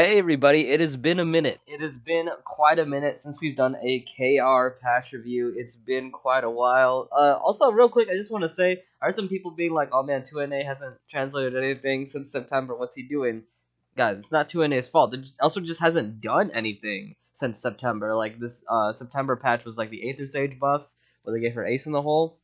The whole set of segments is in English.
Hey everybody, it has been a minute. It has been quite a minute since we've done a KR patch review. It's been quite a while. Also, real quick, I just want to say, I heard some people being like, oh man, 2NA hasn't translated anything since September. What's he doing? Guys, it's not 2NA's fault. It also just hasn't done anything since September. Like, this September patch was like the Aether Sage buffs, where they gave her Ace in the Hole.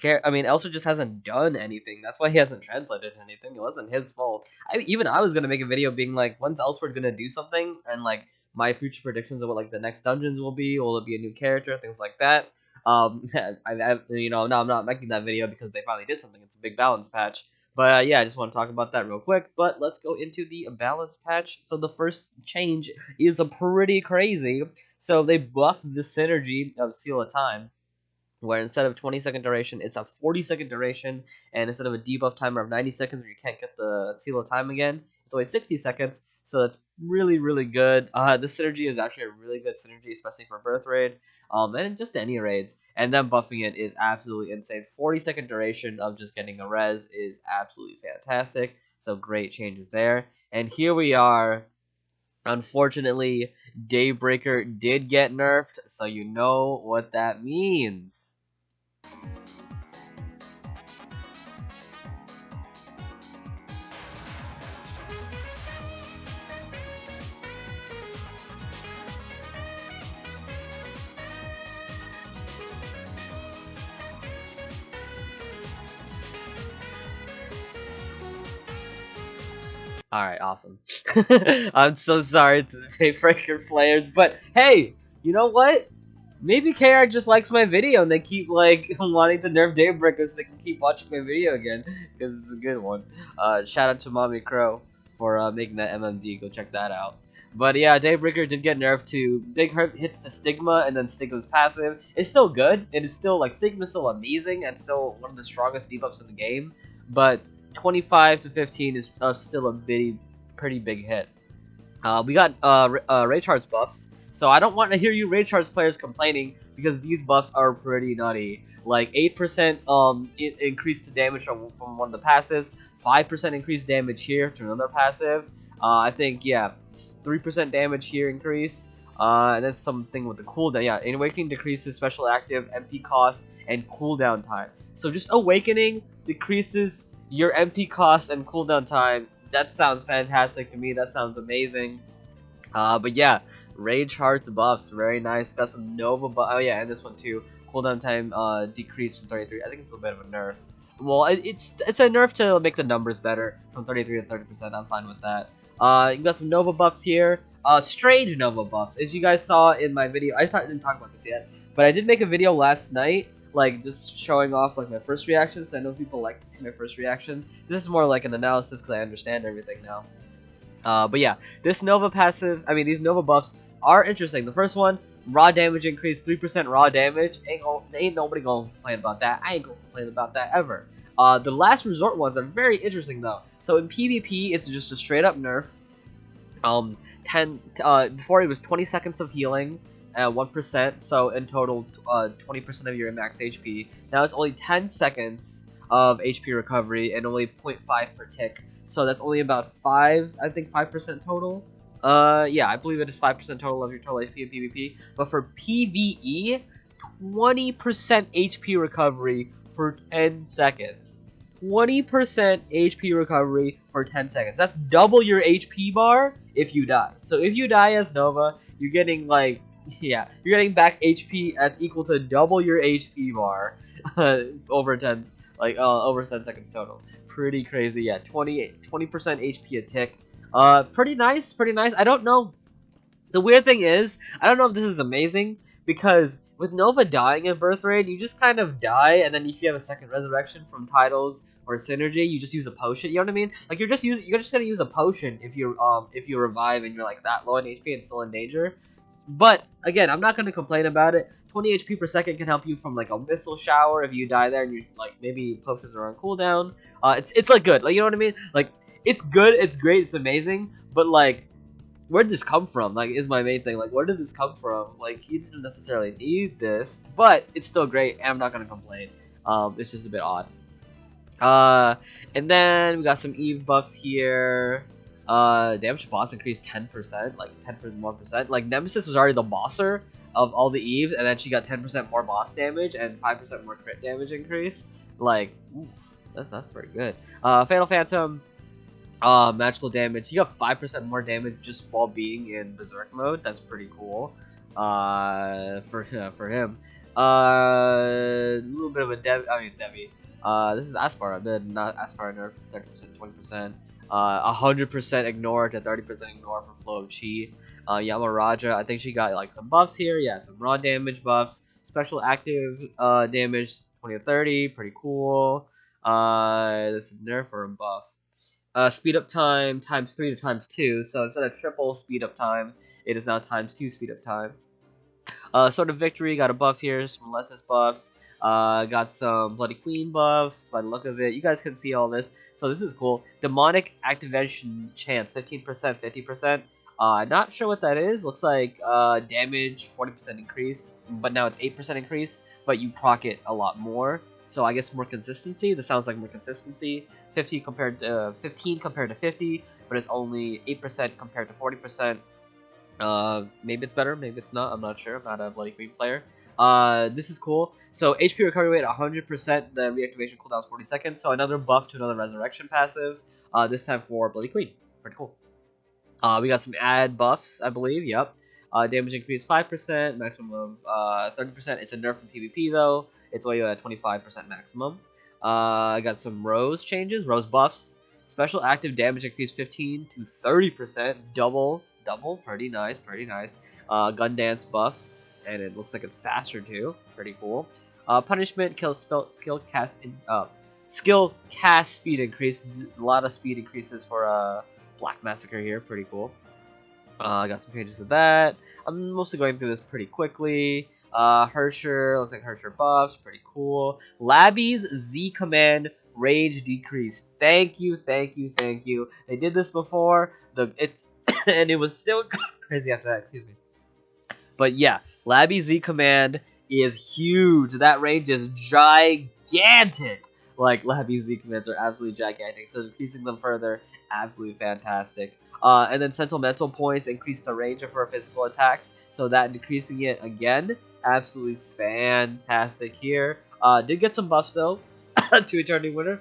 Elsword just hasn't done anything. That's why he hasn't translated anything. It wasn't his fault. I was gonna make a video being like, when's Elsword gonna do something, and like my future predictions of what like the next dungeons will be. Will it be a new character? Things like that. No, I'm not making that video because they finally did something. It's a big balance patch. But yeah, I just want to talk about that real quick. But let's go into the balance patch. So the first change is a pretty crazy. So they buffed the synergy of Seal of Time, where instead of 20-second duration, it's a 40-second duration, and instead of a debuff timer of 90 seconds where you can't get the Seal of Time again, it's only 60 seconds, so that's really, really good. This synergy is actually a really good synergy, especially for Birth Raid, and just any raids, and then buffing it is absolutely insane. 40-second duration of just getting a res is absolutely fantastic, so great changes there. And here we are. Unfortunately, Daybreaker did get nerfed, so you know what that means. Alright, awesome. I'm so sorry to the Daybreaker players, but hey, you know what? Maybe KR just likes my video and they keep like wanting to nerf Daybreaker so they can keep watching my video again, because it's a good one. Shout out to Mommy Crow for making that MMD, go check that out. But yeah, Daybreaker did get nerfed to big hits to Stigma, and then Stigma's passive. It's still good, it is still like Stigma's still amazing and still one of the strongest debuffs in the game, but 25 to 15 is still a pretty big hit. We got Raid Charge buffs, so I don't want to hear you Raid Charge players complaining, because these buffs are pretty nutty. Like 8% increase to damage from one of the passives, 5% increased damage here to another passive. I think, yeah, 3% damage here increase. And then something with the cooldown. Yeah, Awakening decreases special active, MP cost, and cooldown time. So just Awakening decreases your MP cost and cooldown time. That sounds fantastic to me. That sounds amazing. But yeah, Raid Charge buffs, very nice. Got some Nova buff. Oh yeah, and this one too. Cooldown time decreased from 33. I think it's a bit of a nerf. Well, it's a nerf to make the numbers better from 33 to 30%. I'm fine with that. You got some Nova buffs here. Strange Nova buffs. As you guys saw in my video, didn't talk about this yet, but I did make a video last night, like just showing off like my first reactions. I know people like to see my first reactions. This is more like an analysis because I understand everything now. But yeah, this Nova passive, these Nova buffs are interesting. The first one, raw damage increase, 3% raw damage. Ain't nobody gonna complain about that. I ain't gonna complain about that ever. The last resort ones are very interesting though. So in PvP, it's just a straight up nerf. Before it was 20 seconds of healing, 1%, so in total 20% of your max HP. Now it's only 10 seconds of HP recovery and only 0.5 per tick. So that's only about 5% total. Yeah, I believe it is 5% total of your total HP in PvP. But for PvE, 20% HP recovery for 10 seconds. 20% HP recovery for 10 seconds. That's double your HP bar if you die. So if you die as Nova, you're getting like, yeah, you're getting back HP that's equal to double your HP bar over 10 seconds total. Pretty crazy. Yeah, 20% HP a tick. Pretty nice. I don't know. The weird thing is, I don't know if this is amazing, because with Nova dying in Birth Raid, you just kind of die, and then if you have a second resurrection from titles or synergy, you just use a potion. You know what I mean? Like you're just gonna use a potion if you revive and you're like that low in HP and still in danger. But again, I'm not gonna complain about it. 20 HP per second can help you from like a missile shower if you die there and you like maybe potions are on cooldown. It's like good, like you know what I mean? Like it's good, it's great, it's amazing, but like, where did this come from? Like, is my main thing. Like, where did this come from? Like, he didn't necessarily need this, but it's still great, and I'm not gonna complain. It's just a bit odd. And then we got some Eve buffs here. Damage to boss increased 10%, like 10% more percent. Like Nemesis was already the bosser of all the Eves, and then she got 10% more boss damage and 5% more crit damage increase. Like, oof, that's pretty good. Fatal Phantom, magical damage. You got 5% more damage just while being in Berserk mode. That's pretty cool. For him. A little bit of a Devi. This is Aspara, not Aspara nerf. 30%, 20%. 100% ignore to 30% ignore for flow of chi. Yamaraja, I think she got like some buffs here. Yeah, some raw damage buffs. Special active damage 20 to 30, pretty cool. This is nerf or a buff. Speed up time times 3 to times 2. So instead of triple speed up time, it is now times 2 speed up time. Sword of Victory, got a buff here, some Lessus buffs. Got some Bloody Queen buffs by the look of it. You guys can see all this. So this is cool. Demonic Activation Chance, 15%, 50%. Not sure what that is. Looks like damage, 40% increase. But now it's 8% increase. But you proc it a lot more. So I guess more consistency. This sounds like more consistency. 15 compared to 50, but it's only 8% compared to 40%. Maybe it's better, maybe it's not. I'm not sure. I'm not a Bloody Queen player. This is cool. So HP recovery rate 100%. The reactivation cooldown is 40 seconds. So another buff to another resurrection passive. This time for Bloody Queen. Pretty cool. We got some add buffs, I believe. Yep. Damage increase 5%, maximum of 30%. It's a nerf from PvP though. It's only at 25% maximum. I got some Rose changes, Rose buffs. Special active damage increase 15 to 30%. Double. Pretty nice. Gun dance buffs, and it looks like it's faster too. Pretty cool. Punishment kills skill cast speed increase. A lot of speed increases for Black Massacre here. Pretty cool. I got some changes to that. I'm mostly going through this pretty quickly. Hersher, looks like Hersher buffs, pretty cool. Labby's Z command rage decrease. Thank you. They did this before. And it was still crazy after that. Excuse me. But yeah, Labby Z command is huge. That range is gigantic. Like Labby Z commands are absolutely gigantic. So increasing them further, absolutely fantastic. And then sentimental points increase the range of her physical attacks, so that decreasing it again, absolutely fantastic here. Did get some buffs though to Eternity Winter,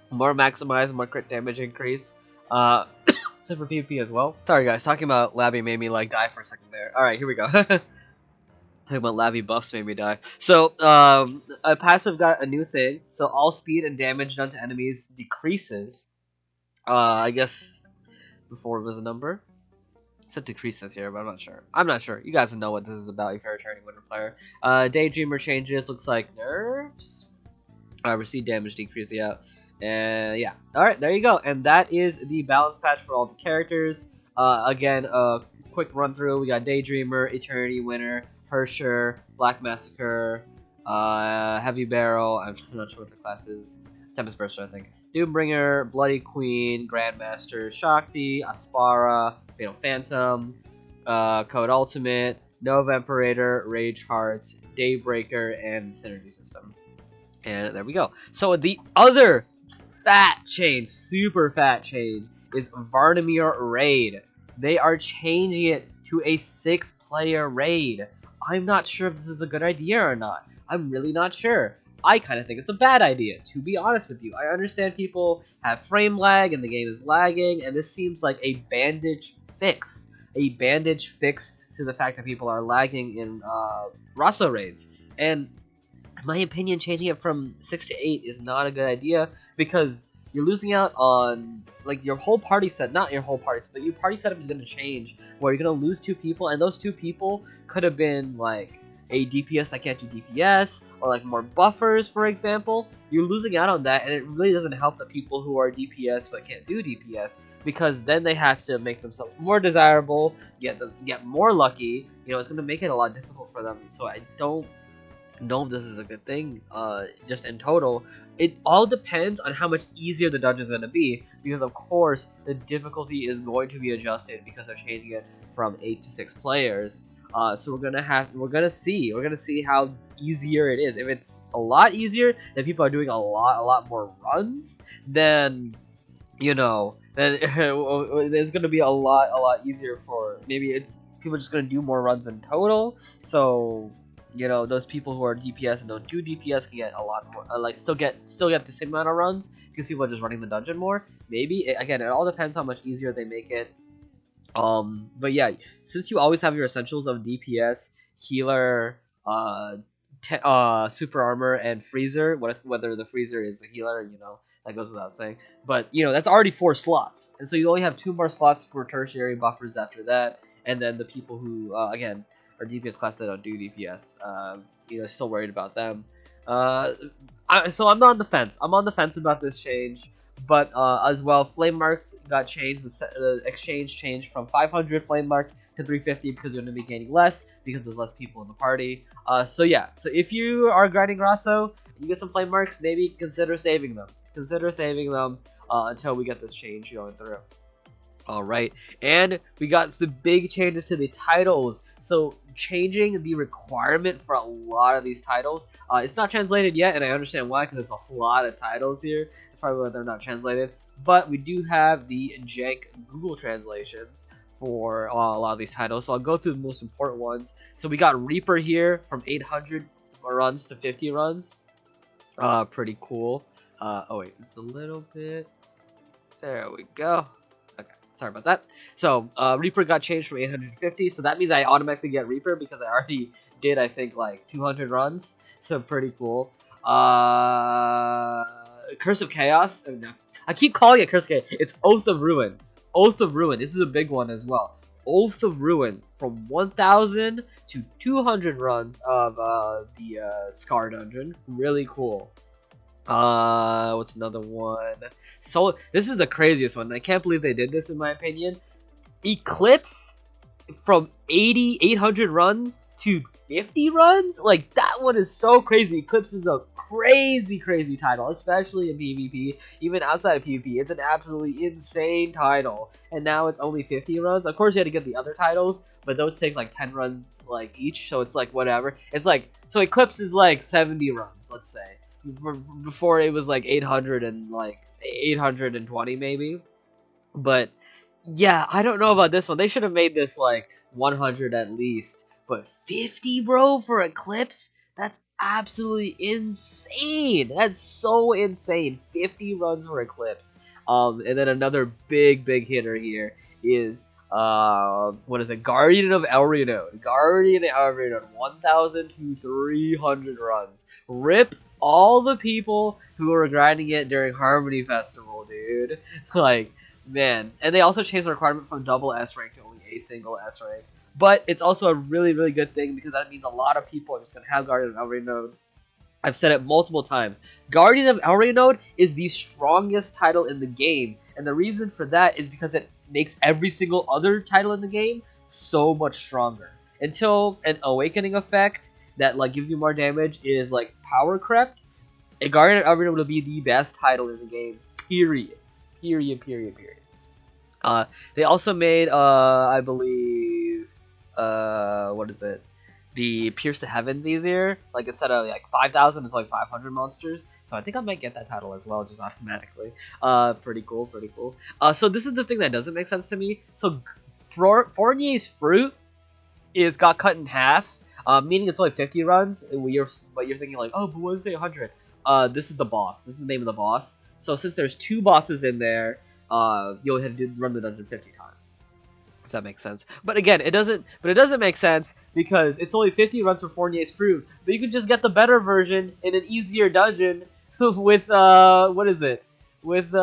more maximize, more crit damage increase, except for PvP as well. Sorry guys, talking about Labby made me like die for a second there. All right, here we go. Talking about Labby buffs made me die. So a passive got a new thing. So all speed and damage done to enemies decreases. I guess. Before it was a number. It said decreases here, but I'm not sure. You guys know what this is about if you're a returning winter player. Daydreamer changes, looks like nerfs. Receive damage decrease, yeah. And yeah. Alright, there you go. And that is the balance patch for all the characters. Again, a quick run through. We got Daydreamer, Eternity Winter, Hersher, Black Massacre, Heavy Barrel. I'm not sure what the class is. Tempest Burster, I think. Doombringer, Bloody Queen, Grandmaster, Shakti, Aspara, Fatal Phantom, Code Ultimate, Nova Imperator, Rage Heart, Daybreaker, and Synergy System. And there we go. So the other fat change, super fat change, is Varnamir Raid. They are changing it to a 6-player raid. I'm not sure if this is a good idea or not. I'm really not sure. I kind of think it's a bad idea, to be honest with you. I understand people have frame lag and the game is lagging, and this seems like a bandage fix. A bandage fix to the fact that people are lagging in Rosso raids. And in my opinion, changing it from 6 to 8 is not a good idea, because you're losing out on, like, your whole party set, not your whole party set, but your party setup is going to change, where you're going to lose 2 people, and those 2 people could have been, like, a DPS that can't do DPS, or like more buffers, for example. You're losing out on that, and it really doesn't help the people who are DPS but can't do DPS, because then they have to make themselves more desirable, get more lucky. You know, it's going to make it a lot difficult for them. So I don't know if this is a good thing. Just in total, it all depends on how much easier the dungeon is going to be, because of course the difficulty is going to be adjusted because they're changing it from 8 to 6 players. So we're gonna see how easier it is. If it's a lot easier, then people are doing a lot more runs, then you know, then it's gonna be a lot easier for people just gonna do more runs in total. So you know, those people who are DPS and don't do DPS can get a lot more, like still get the same amount of runs because people are just running the dungeon more. Maybe again, it all depends how much easier they make it. But yeah, since you always have your essentials of DPS, healer, super armor, and freezer, whether the freezer is the healer, you know, that goes without saying. But you know, that's already 4 slots, and so you only have 2 more slots for tertiary buffers after that, and then the people who, again, are DPS class that don't do DPS, you know, still worried about them. Uh, so I'm not on the fence. I'm on the fence about this change. But as well, flame marks got changed. The exchange changed from 500 flame marks to 350 because you're going to be gaining less because there's less people in the party. So yeah, so if you are grinding Rosso and you get some flame marks, maybe consider saving them. Consider saving them until we get this change going through. Alright, and we got the big changes to the titles. So changing the requirement for a lot of these titles. It's not translated yet, and I understand why, because there's a lot of titles here. That's probably why they're not translated. But we do have the jank Google translations for a lot of these titles. So I'll go through the most important ones. So we got Reaper here from 800 runs to 50 runs. Pretty cool. Oh wait, it's a little bit. There we go. Sorry about that. So Reaper got changed from 850, so that means I automatically get Reaper because I already did, I think, like 200 runs. So pretty cool. Curse of Chaos. Oh, no. I keep calling it Curse of Chaos. It's Oath of Ruin. Oath of Ruin. This is a big one as well. Oath of Ruin from 1,000 to 200 runs of the Scar Dungeon. Really cool. What's another one? So this is the craziest one. I can't believe they did this, in my opinion. Eclipse from 800 runs to 50 runs? Like, that one is so crazy. Eclipse is a crazy title, especially in PvP. Even outside of PvP, it's an absolutely insane title. And now it's only 50 runs. Of course, you had to get the other titles, but those take like 10 runs like each, so it's like whatever. It's like, so Eclipse is like 70 runs, let's say. Before it was like 800 and like 820 maybe. But yeah, I don't know about this one. They should have made this like 100 at least. But 50, bro, for Eclipse? That's absolutely insane. That's so insane. 50 runs for Eclipse. And then another big hitter here is what is it? Guardian of Elrenode. Guardian of Elrenode, 1,000 to 300 runs. Rip all the people who were grinding it during Harmony Festival, dude. Like, man. And they also changed the requirement from double S rank to only a single S rank. But it's also a really good thing because that means a lot of people are just going to have Guardian of Elrenode. I've said it multiple times. Guardian of Elrenode is the strongest title in the game. And the reason for that is because it makes every single other title in the game so much stronger. Until an awakening effect that like gives you more damage is like power crept, a Guardian of Elrenode will be the best title in the game. Period. They also made I believe what is it? The Pierce the Heavens easier. Like instead of like 5,000, it's like 500 monsters. So I think I might get that title as well, just automatically. Pretty cool. So this is the thing that doesn't make sense to me. So Fournier's Fruit got cut in half, meaning it's only 50 runs. But you're thinking like, oh, but what does it say 100? This is the boss. This is the name of the boss. So since there's 2 bosses in there, you'll have to run the dungeon 50 times. If that makes sense. But again, it doesn't make sense because it's only 50 runs for Fournier's Fruit, but you can just get the better version in an easier dungeon with what is it? With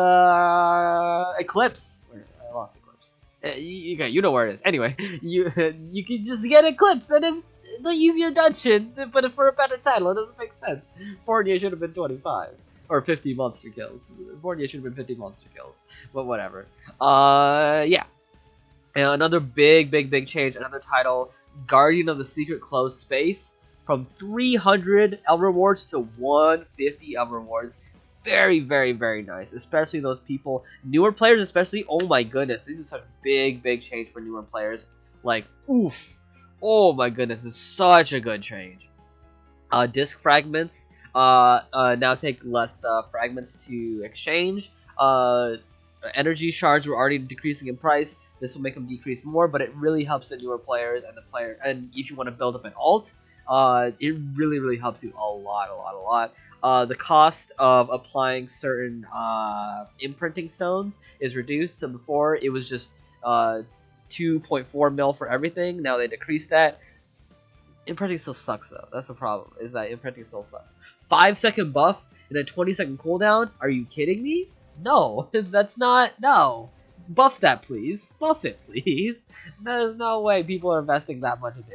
Eclipse. I lost Eclipse. You know where it is. Anyway, you can just get Eclipse and it's the easier dungeon, but for a better title. It doesn't make sense. Fournier should have been 25 or 50 monster kills. Fournier should have been 50 monster kills, but whatever. Yeah. And another big change, another title, Guardian of the Secret Closed Space, from 300 L rewards to 150 L rewards. Very nice, especially those people, newer players especially. Oh my goodness, this is such big change for newer players. Like, oof, oh my goodness, this is such a good change. Disc fragments now take less fragments to exchange. energy shards were already decreasing in price. This will make them decrease more, but it really helps the newer players and the player. And if you want to build up an alt, it really helps you a lot. The cost of applying certain imprinting stones is reduced. So before it was just 2.4 mil for everything. Now they decreased that. Imprinting still sucks though. That's the problem. Is that imprinting still sucks. 5-second buff and a 20-second cooldown? Are you kidding me? No, that's not. No, buff that please. Buff it please. There's no way people are investing that much into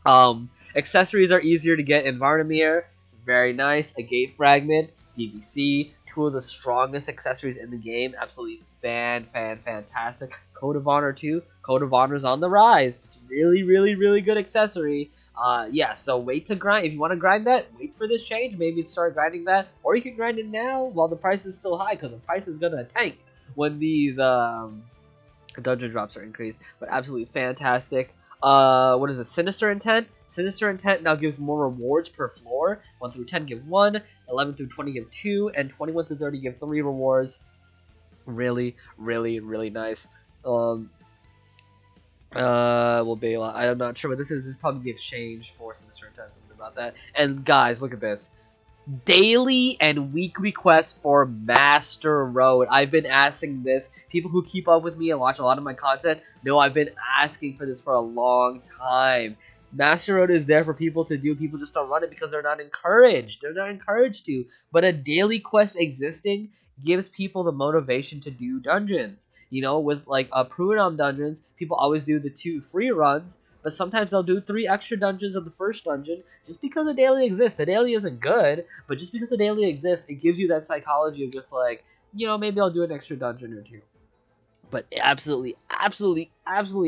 imprinting. Accessories are easier to get in Varnamir. Very nice. A gate fragment, DVC, two of the strongest accessories in the game. Absolutely fantastic. Code of Honor too. Code of Honor's on the rise. It's really good accessory. Yeah, so wait to grind. If you want to grind that, wait for this change. Maybe start grinding that. Or you can grind it now while the price is still high, because the price is going to tank when these dungeon drops are increased. But absolutely fantastic. What is it? Sinister Intent? Sinister Intent now gives more rewards per floor. 1 through 10 give 1, 11 through 20 give 2, and 21 through 30 give 3 rewards. Really nice. Will be a lot. I'm not sure what this is. This is probably the exchange for Sinister Intent, something about that. And guys, look at this. Daily and weekly quests for Master Road. I've been asking this. People who keep up with me and watch a lot of my content know I've been asking for this for a long time. Master Road is there for people to do. People just don't run it because they're not encouraged. They're not encouraged to. But a daily quest existing gives people the motivation to do dungeons. You know, with like Prunom dungeons, people always do the 2 free runs, but sometimes they'll do 3 extra dungeons of the first dungeon just because the daily exists. The daily isn't good, but just because the daily exists, it gives you that psychology of just like, you know, maybe I'll do an extra dungeon or 2. But absolutely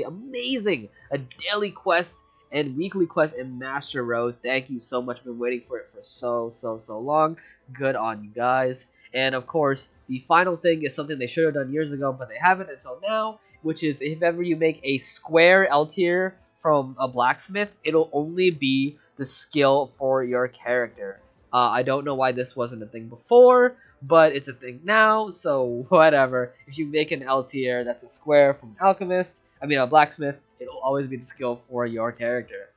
amazing! A daily quest and weekly quest in Master Road. Thank you so much. Been waiting for it for so long. Good on you guys. And of course, the final thing is something they should have done years ago, but they haven't until now, which is if ever you make a square L tier from a blacksmith, it'll only be the skill for your character. I don't know why this wasn't a thing before, but it's a thing now, so whatever. If you make an L tier that's a square from alchemist, a blacksmith, it'll always be the skill for your character.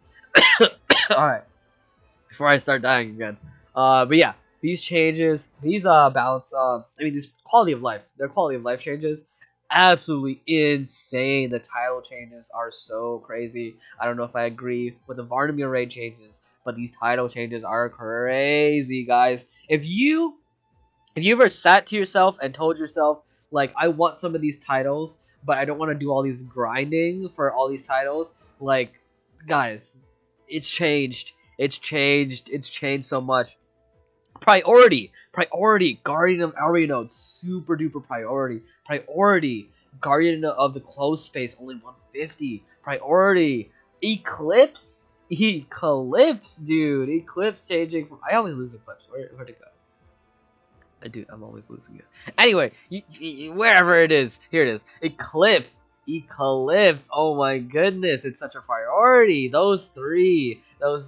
Alright, before I start dying again. But yeah, these changes, these these quality of life, their quality of life changes, absolutely insane. The title changes are so crazy. I don't know if I agree with the Varnamir Raid changes, but these title changes are crazy, guys. If you ever sat to yourself and told yourself, like, I want some of these titles, but I don't want to do all these grinding for all these titles, like, guys, it's changed. It's changed so much. Priority, Guardian of Arianode, super duper priority, Guardian of the Closed Space, only 150, priority, Eclipse, dude, Eclipse changing from, I always lose Eclipse, where'd it go? Dude, I'm always losing it. Anyway, wherever it is, here it is, Eclipse, oh my goodness, it's such a priority. Those three are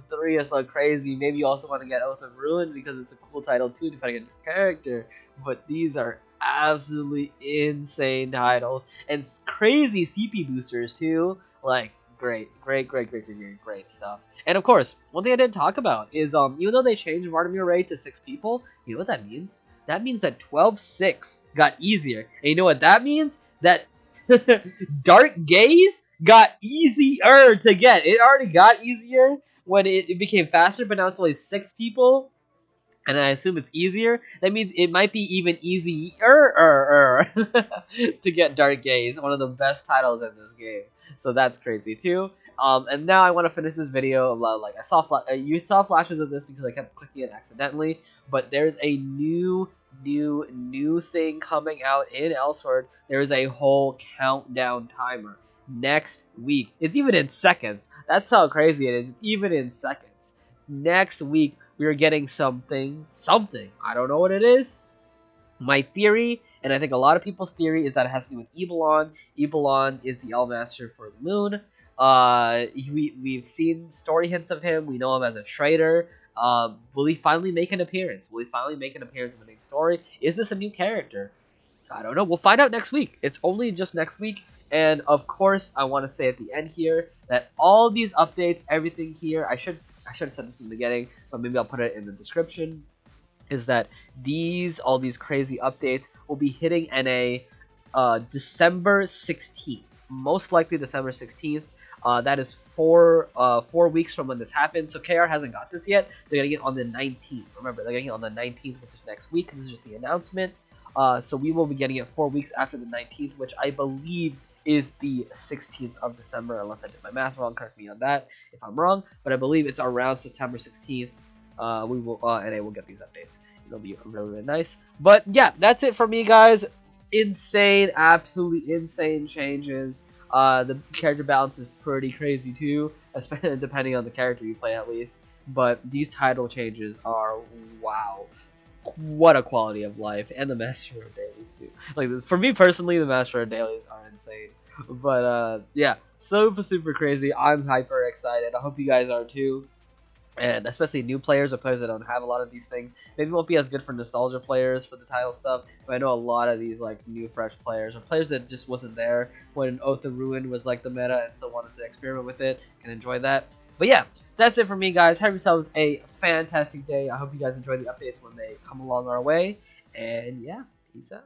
so crazy. Maybe you also want to get Oath of Ruin because it's a cool title too, depending on your character. But these are absolutely insane titles and crazy CP boosters too. Like, great stuff. And of course, one thing I didn't talk about is even though they changed Varnamir Raid to 6 people, you know what that means? That means that 12-6 got easier. And you know what that means? That Dark Gaze got easier to get. It already got easier when it became faster, but now it's only 6 people. And I assume it's easier. That means it might be even easier to get Dark Gaze, one of the best titles in this game. So that's crazy too. And now I want to finish this video. Like you saw flashes of this because I kept clicking it accidentally. But there's a new thing coming out in Elsword. There's a whole countdown timer next week. It's even in seconds. That's how crazy it is. It's even in seconds. Next week we are getting something. I don't know what it is. My theory, and I think a lot of people's theory, is that it has to do with Ebalon. Ebalon is the Elmaster for the moon. We've seen story hints of him. We know him as a traitor. Will he finally make an appearance? Will he finally make an appearance in the main story? Is this a new character? I don't know. We'll find out next week. It's only just next week. And of course, I want to say at the end here that all these updates, everything here, I should have said this in the beginning, but maybe I'll put it in the description. Is that all these crazy updates will be hitting NA December 16th, most likely December 16th. That is 4 weeks from when this happens. So KR hasn't got this yet. They're getting it on the 19th. Remember, they're getting it on the 19th, which is next week. This is just the announcement. So we will be getting it 4 weeks after the 19th, which I believe is the 16th of December, unless I did my math wrong. Correct me on that if I'm wrong, but I believe it's around September 16th. We will and I will get these updates. It'll be really, really nice. But yeah, that's it for me, guys. Insane, absolutely insane changes. The character balance is pretty crazy too, especially depending on the character you play at least. But these title changes are wow. What a quality of life, and the Master Road dailies too. Like for me personally, the Master Road dailies are insane. But yeah, super crazy. I'm hyper excited. I hope you guys are too. And especially new players or players that don't have a lot of these things. Maybe it won't be as good for nostalgia players for the title stuff, but I know a lot of these like new fresh players or players that just wasn't there when Oath of Ruin was like the meta and still wanted to experiment with it can enjoy that. But yeah, that's it for me, guys. Have yourselves a fantastic day. I hope you guys enjoy the updates when they come along our way. And yeah, peace out.